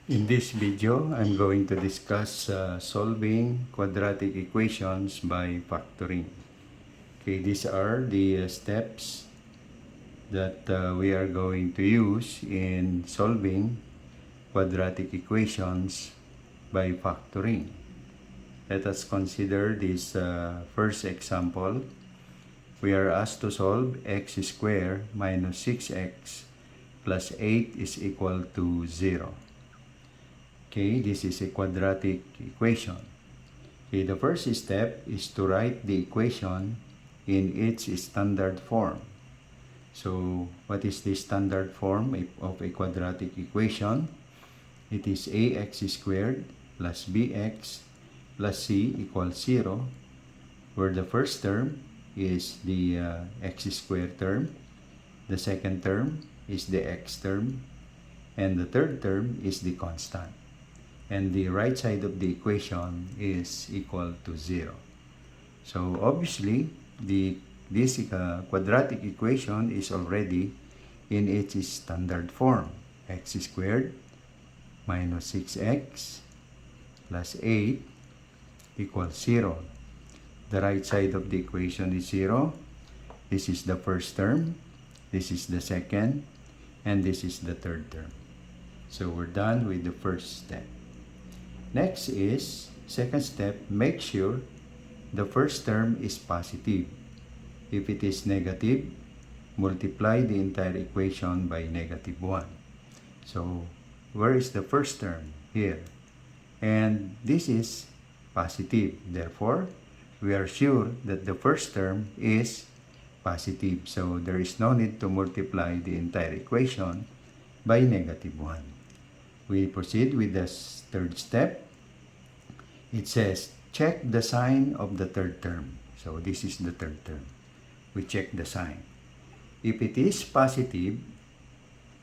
In this video, I'm going to discuss solving quadratic equations by factoring. Okay, these are the steps that we are going to use in solving quadratic equations by factoring. Let us consider this first example. We are asked to solve x squared minus 6x plus 8 is equal to 0. Okay, this is a quadratic equation. Okay, the first step is to write the equation in its standard form. So, what is the standard form of a quadratic equation? It is ax squared plus bx plus c equals 0, where the first term is the x squared term, the second term is the x term, and the third term is the constant. And the right side of the equation is equal to 0. So obviously, this quadratic equation is already in its standard form. X squared minus 6x plus 8 equals 0. The right side of the equation is 0. This is the first term, this is the second, and this is the third term. So we're done with the first step. Next is, second step, make sure the first term is positive. If it is negative, multiply the entire equation by negative 1. So, where is the first term? Here. And this is positive. Therefore, we are sure that the first term is positive. So, there is no need to multiply the entire equation by negative 1. We proceed with the third step. It says, check the sign of the third term. So this is the third term. We check the sign. If it is positive,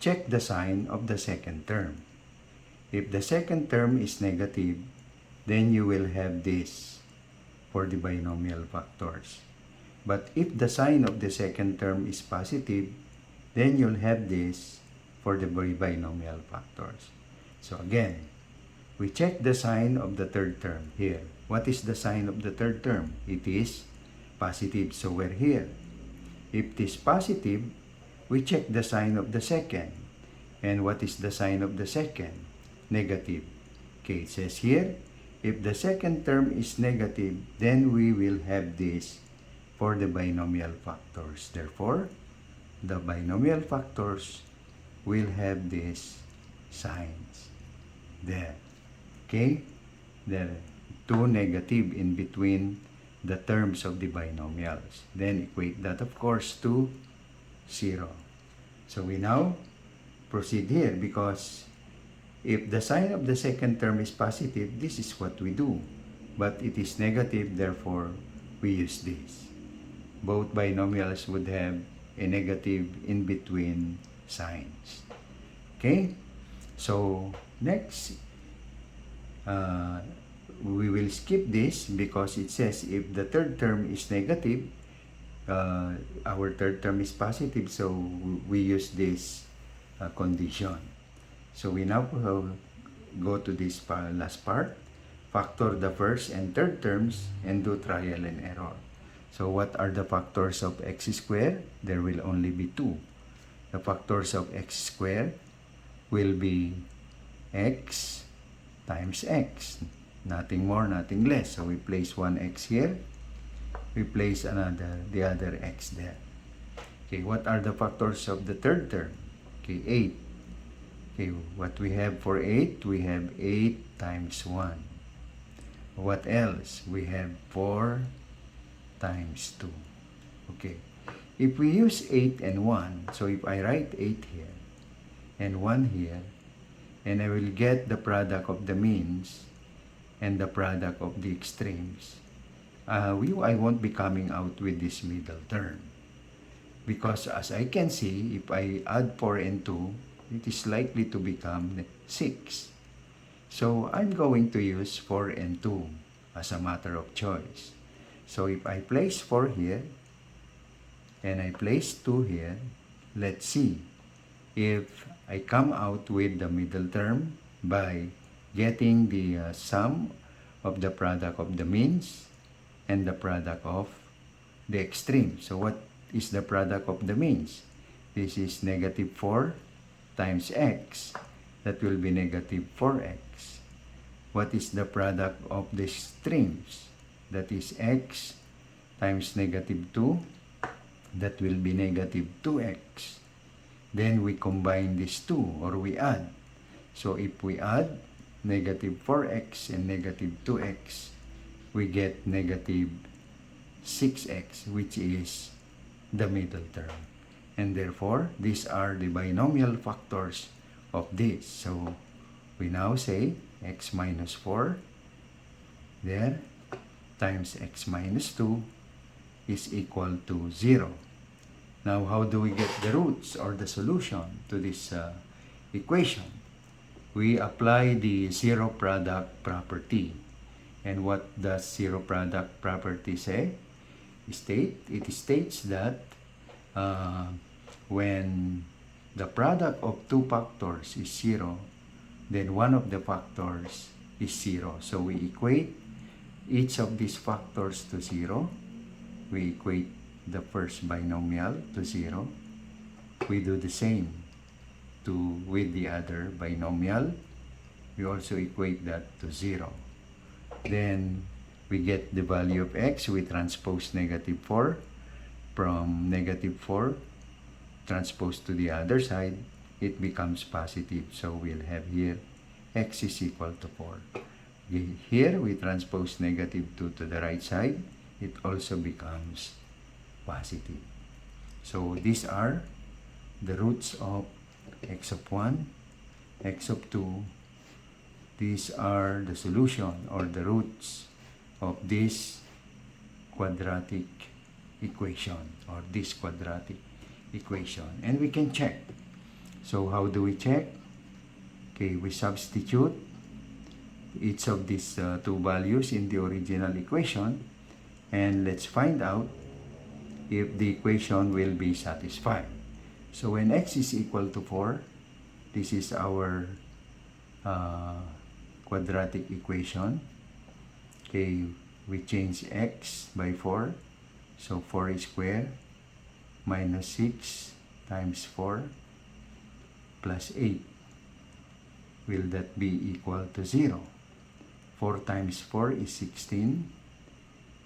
check the sign of the second term. If the second term is negative, then you will have this for the binomial factors. But if the sign of the second term is positive, then you'll have this for the binomial factors. So again, we check the sign of the third term here. What is the sign of the third term? It is positive, so we're here. If it is positive, we check the sign of the second. And what is the sign of the second? Negative. Okay, it says here, if the second term is negative, then we will have this for the binomial factors. Therefore, the binomial factors will have these signs there. Okay, there are two negative in between the terms of the binomials. Then equate that, of course, to 0. So we now proceed here because if the sign of the second term is positive, this is what we do. But it is negative, therefore we use this. Both binomials would have a negative in between signs. Okay, so next, we will skip this because it says if the third term is negative, our third term is positive, so we use this condition. So we now go to this last part, factor the first and third terms and do trial and error. So what are the factors of x squared? There will only be 2. The factors of x squared will be x times x. Nothing more, nothing less. So we place one x here. We place the other x there. Okay, what are the factors of the third term? Okay, 8. Okay, what we have for 8? We have 8 times 1. What else? We have 4 times 2. Okay, if we use 8 and 1, so if I write 8 here and 1 here, and I will get the product of the means and the product of the extremes, I won't be coming out with this middle term. Because as I can see, if I add 4 and 2, it is likely to become 6. So I'm going to use 4 and 2 as a matter of choice. So if I place 4 here, and I place 2 here, let's see if I come out with the middle term by getting the sum of the product of the means and the product of the extreme. So what is the product of the means? This is negative 4 times x. That will be negative 4x. What is the product of the extremes? That is x times negative 2. That will be negative 2x. Then we combine these two, or we add. So if we add negative 4x and negative 2x, we get negative 6x, which is the middle term. And therefore, these are the binomial factors of this. So we now say x minus 4 there times x minus 2 is equal to 0. Now, how do we get the roots or the solution to this equation? We apply the zero product property. And what does zero product property say? It states that when the product of two factors is 0, then one of the factors is 0. So we equate each of these factors to 0. We equate the first binomial to 0. We do the same with the other binomial. We also equate that to 0. Then we get the value of x. We transpose negative 4 from negative 4 transposed to the other side. It becomes positive. So we'll have here x is equal to 4. Here we transpose negative 2 to the right side. It also becomes positive. So these are the roots of x of 1, x of 2. These are the solution or the roots of this quadratic equation or this quadratic equation. And we can check. So how do we check? Okay, we substitute each of these two values in the original equation, and let's find out if the equation will be satisfied. So when x is equal to 4, this is our quadratic equation. Okay, we change x by 4. So 4 squared minus 6 times 4 plus 8. Will that be equal to 0? 4 times 4 is 16.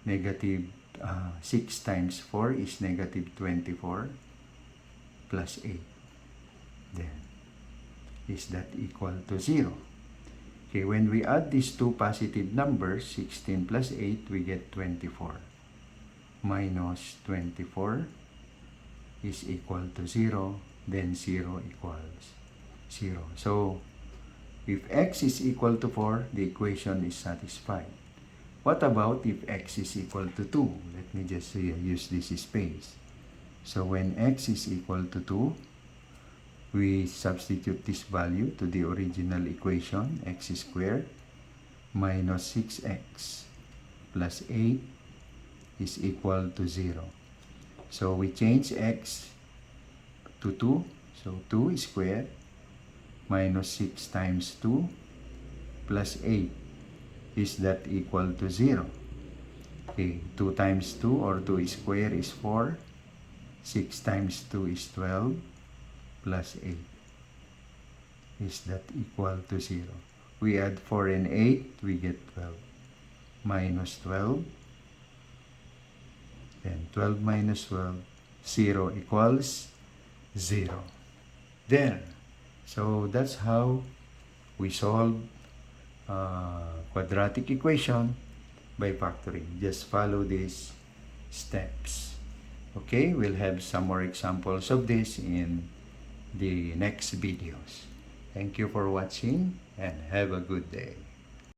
Negative 6 times 4 is negative 24 plus 8. Then, is that equal to 0? Okay, when we add these two positive numbers, 16 plus 8, we get 24. Minus 24 is equal to 0, then 0 equals 0. So, if x is equal to 4, the equation is satisfied. What about if x is equal to 2? Let me just use this space. So when x is equal to 2, we substitute this value to the original equation, x squared minus 6x plus 8 is equal to 0. So we change x to 2. So 2 squared minus 6 times 2 plus 8. Is that equal to 0? Okay, 2 times 2 or 2 squared is 4. 6 times 2 is 12 plus 8. Is that equal to 0? We add 4 and 8, we get 12. Minus 12. Then 12 minus 12, 0 equals 0. There. So that's how we solve quadratic equation by factoring. Just follow these steps. Okay, we'll have some more examples of this in the next videos. Thank you for watching and have a good day.